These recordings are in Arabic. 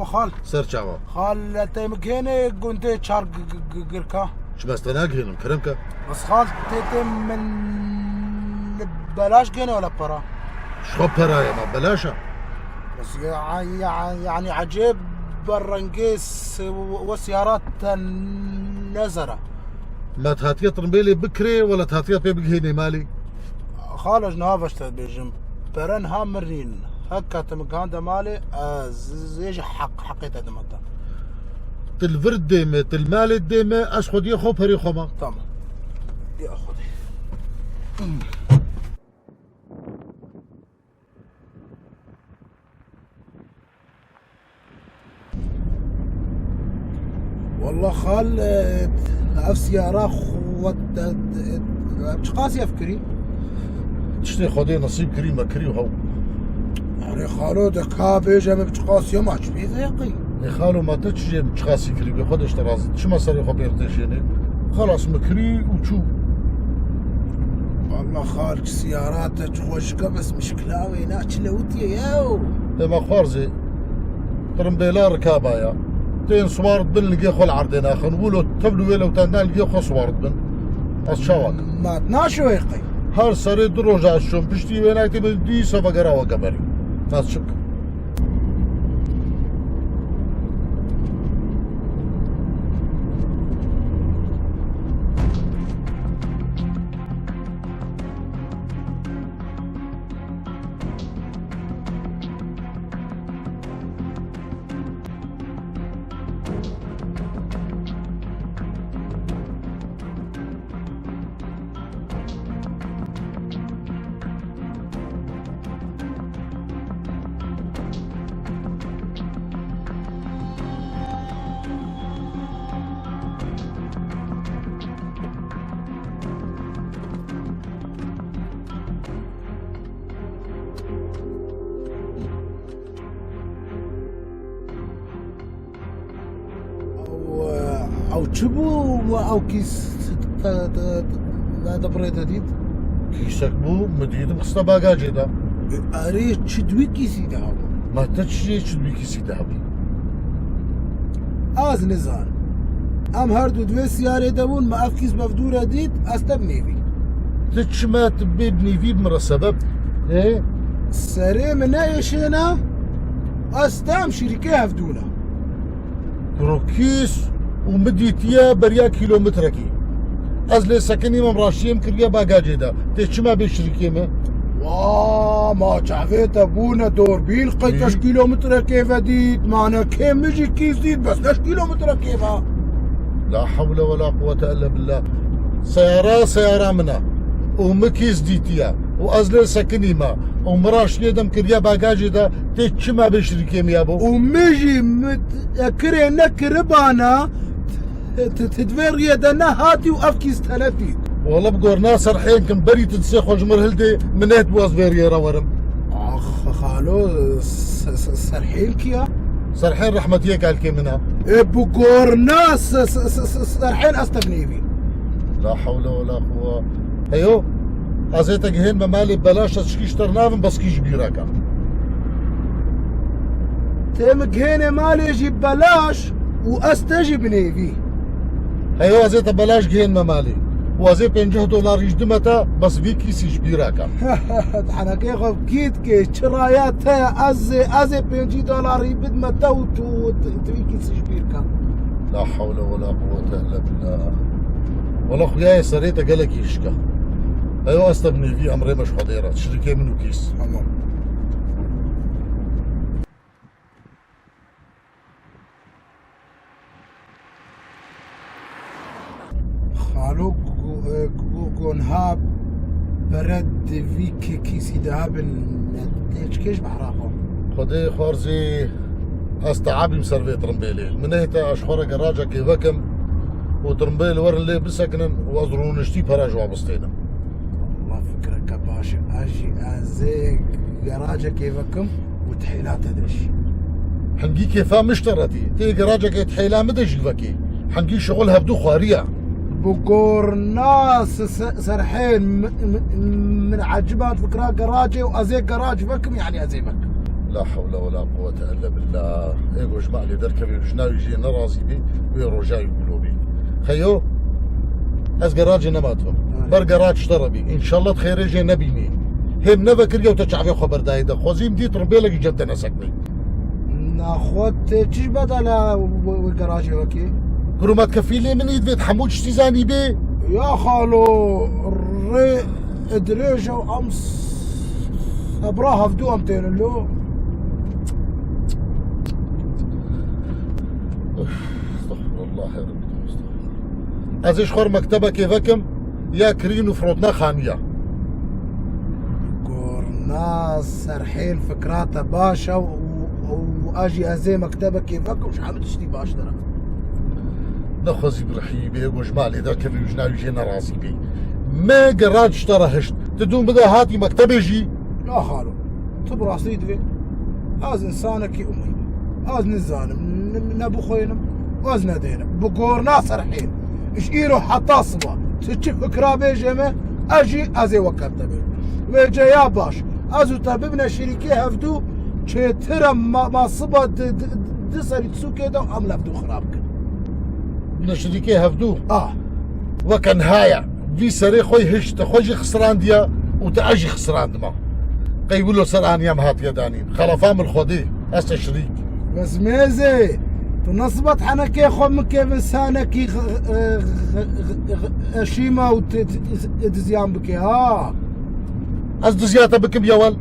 چاوا خال سر چاوا خال تيمكيني قنتي تشار قركا شو بس تناقهن كرمك بس خال تيتم من بلاش كيني ولا برا شو برايا ما بلاشا بس يعني عجيب برنقيس والسيارات نزرة ما تهاتيا طرمبيلي بكري ولا تهاتيا بيبقهيني مالي خالج نهافشت بيجم برن هامرين هكا تمكان دا مالي زيج حقيتها دمتا تلفرد ديمة تلمال الديمة أشخد يخو بري خما تمام يا خدي والله خال نفسي أراخ قاسي أفكري تشتي خدي نصيب كريمة كريم هو أري خالو دكا بيجا بتقاسي ما تشبيه ذيقي يا خالو ما تتشجي بتشخاصي كريم خدش تراز شو ما صار يخو بيرتشيني خلاص مكري وشو والله خالك سياراتك خوشكا بس مشكلة ويناك لوتي ياو ما خوارزي ترمبيلا ركابايا تين صوارد بن لقي خو العردين اخر نقولوا تبلو ويلو تانا لقي خو صوارد بن الشواك ما تناشو يقي هر سري دروجا شوم بشتي ويناك بدي سبقرا وقبري ناس شك او تشبو او كيس دبريت هديد كيسك بو مديد مخصنا باقاجي دا اريد تشدوي كيسي دهب ما تتشي تشدوي كيسي دهبي از نزار ام هردو دوي سيارة دبون ما اف كيس مفدور هديد استبني بي تتش ما تبيبني في بمرة سبب ايه سري من ايشينا استام شركة هفدونا كروكيس ومديتيا بريا كيلومتركي ازلي سكني ممراشيم كريا باقاجي دا تتش ما بيشركي ما واه ما شافيت ابونا دوربين قيتش كيلومتر كيف هديد معنا كيم مجي كيس ديد بس ليش كيلومتر كيفها لا حول ولا قوة الا بالله سيارة منا ومكيس ديتيا وازلي سكني ما ومراش ليدم كريا باقاجي دا تتش ما بيشركي ما يابو ومجي كري نكربانا تدفير يدنا هاتي وافكيس تلفي والله بقور ناصر حين كم بري تنسيخ وجمر هلدي منيت بواز فيريرا ورم اخ خالو سرحين كيا سرحين رحمتي قال كي منها بقور ناس سرحين استغنيبي لا حول ولا قوة ايو ازيتك هين ممالي بلاش تشكيش ترنافن بس كيش بيراكا تمك هنا مالي يجيب بلاش واستجيب نيفي ايو ازيت بلاش جهين ممالي وازي $50 يجدمتا بس في كيس يجبيراكا انا كي خف كيت كي شرايات ازي $50 يبد متا وتوي كيس يجبيركا لا حول ولا قوة الا بالله والله خوياي سريتا قالك يشكا ايو استبني في امري مش خطيرة تشركي منو كيس تمام خالو قونها برد فيك كيسي دهاب كيش بحراقه خدي خارزي استعابي مسرفي ترمبيلي من هيتا اشخورة قراجة كي وكم وترمبيلي ورن لي بسكنن وازرون نشتي براج وابستينا والله فكرة كباش اجي ازي قراجة كي وكم وتحيلات هدش حنقي كيفا مشترتي تي قراجة كي تحيلا مدش الفكي حنقي شغلها بدو خوارية بقور ناس سرحين من عجبات فكرة قراجة وازي قراج فكم يعني ازي فكم لا حول ولا قوة إلا بالله. إيجو جماعة اللي دركبي وجناو يجي نرازي بي ويروجاي يقولوا بي خيو از قراجي نماتهم بر قراج اشتربي إن شاء الله تخير يجي نبيني هم نفكر يو تشعفي خبر دايدا خوزيم دي تربيلك جبت نسكني ناخد تشيش بدل وقراجي وكي كرومات كفيلي من يد بيت حمود اشتزاني بي يا خالو ري ادريجة وامس ابراها فدو امتين اللو استغفر الله يا رب. ازيش خور مكتبه كيفكم يا كرين وفروتنا خانيه ناس سرحين فكراته باشا واجي ازي مكتبه كيفك وش عم تشتي باش ترى نخوزي برحيبي وجمع لي ذاك اللي وجنا يجينا راسي بي ما قراد اشترى هشت تدوم بدا هاتي مكتبه يجي لا خالو تبرا صيدفي از انسانك يا امي از نزانم نبو خوينم واز نادينا بقورنا سرحين ايش ايرو حتى صبا تشوف فكره بيجمه اجي ازي وكتبه ويجي يا باش ازو تببنا شريكي هفدو ترى ما صبا دسري تسو كده ام لفدو خراب كده من شريكي هفدو اه وكان هايا في سري خوي هشت خوجي خسران ديا وتاجي خسران دما قيبلو سرعان يام هات يدانين خلفام الخودي هسه شريك بس ميزي تنصبت حنكي خو من كيف سانكي اشيما وتزيان بكي ها از دزياتا بكم يا ول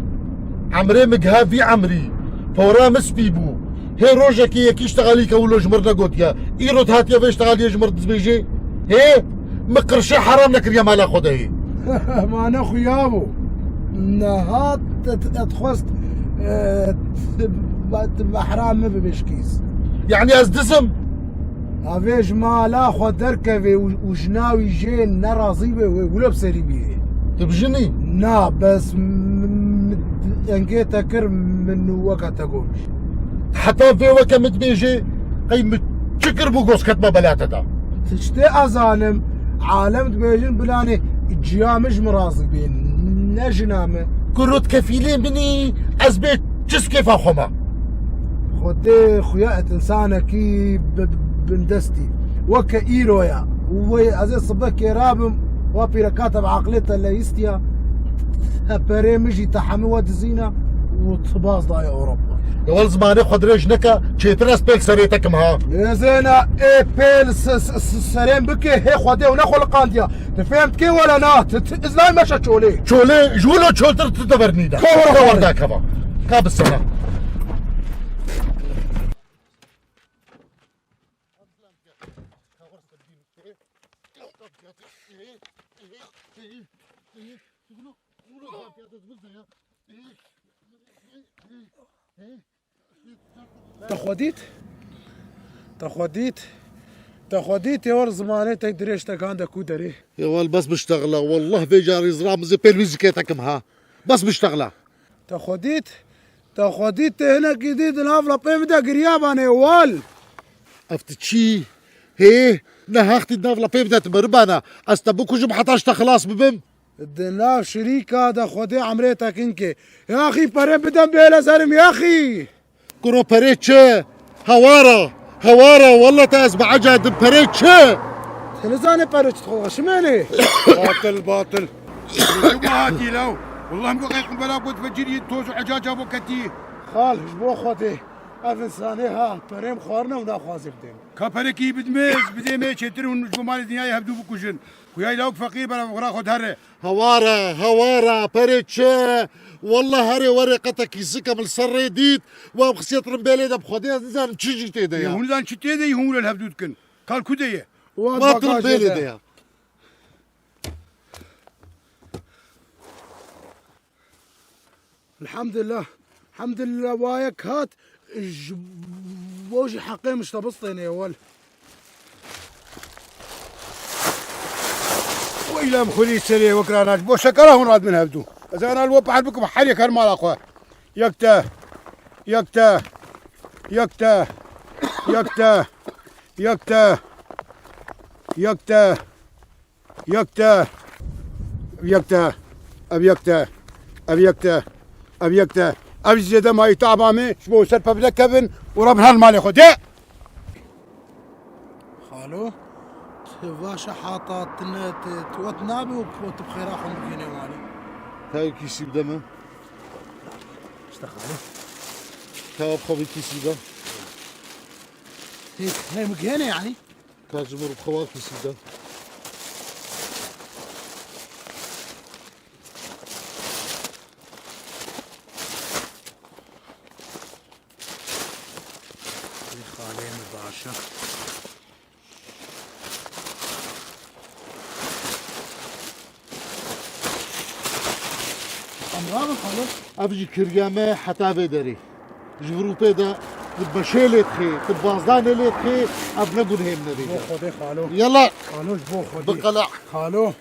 عمري مقها في عمري فورا مسبيبو هي روجكي يكي اشتغالي كولو جمرنا قوتيا ايرو تهاتيا في اشتغالي جمر دزبيجي هي مقرشي حرام نكر يا مالا خده هي ما نخو يابو نهات تخوست تبقى حرام ما بيشكيس يعني از دسم افيج ما لا خو دركبي وجناوي جين نرى زيبه ولا بسري بيه تبجني نا بس انكيت اكر من وقت اقومش حتى في وقت متبيجي قيمة شكر بوغوس كتبه بلاتا دا تشتي ازانم عالم تبيجن بلاني جيامج مرازي بين نجنامه كروت كفيلين بني از بيت جس كيف اخوما خدي خويا انسانه كي بندستي وكا ايرويا وي ازي صبك رابم وابي كاتب عقلته اللي يستيا هبري مجي تحمي ود زينه وتباز ضاي اوروبا يا ولد زماني خد رجنك تشيترس بيك سريتك مها يا زينه اي بيل سلام بك هي خدي وناخو القانديا فهمت كي ولا نا ازاي مشى تشولي جولو تشولتر تدبرني دا كور دا كفا كاب السنه تاخديت يا ولد زماني تقدر ايش عندك كودري يا ولد بس بشتغله والله في جاري زرام زي بيرفيزيكيتك مها بس بشتغله تاخديت هنا جديد نافلا بيبدا قرياب انا وال افتشي هي نهاختي النافلا بيبدا تمربانا استبوكو جم حتاش خلاص ببم الدناف شريك هذا خدي عمريتك انك يا اخي بري بدم بيلا زلم يا اخي كرو بريتش هوارا والله تاز بعجد بريتش تلزاني بريتش تخو شمالي باطل شو ما هاتي لو والله مقايق بلا بود فجري توز وعجاج ابو كتي خال جبو خدي افنساني ها بريم خورنا وناخوازي بدين كفركي بدميز بدي ما يشتري ونجو مال الدنيا يهبدو بكوجن وياي لوك فقير بلا غرا خد هره هوارا بريتش والله هري ورقتك يزكم السريديت وبخسيت رمبالي دا بخدي زان تشيجي تيدا يا هون زان شتيدا يهون الهبدود كن قال كوديه ما ترمبالي دا الحمد لله وايك هات بوجي حقي مش تبسطين يا ول وإلى مخلي سري وكراناش بو شكره هون راد من هبدو إذا أنا الوب بعد بكم حريك هالمال أخوه يكته ابي زياده ما يتعبامي شبو سر ببدا كفن ورب هالمال ياخذ يا خالو باشا حاطط توت نابي وكوت بخير اخو مكينه مالي. تاي كيسي بدمه اشتغلوا تاي بخوي كيسي ده هيك هي مكينه يعني. تاي جمر بخوي كيسي ده خالين باشا امرار خالو ابجي كريامه حتى بدري جبرو بيدا بشيلت خي تبازدان ليت خي ابنا قول هم نبي بو خدي خالو يلا خالو بو خدي بقلع خالو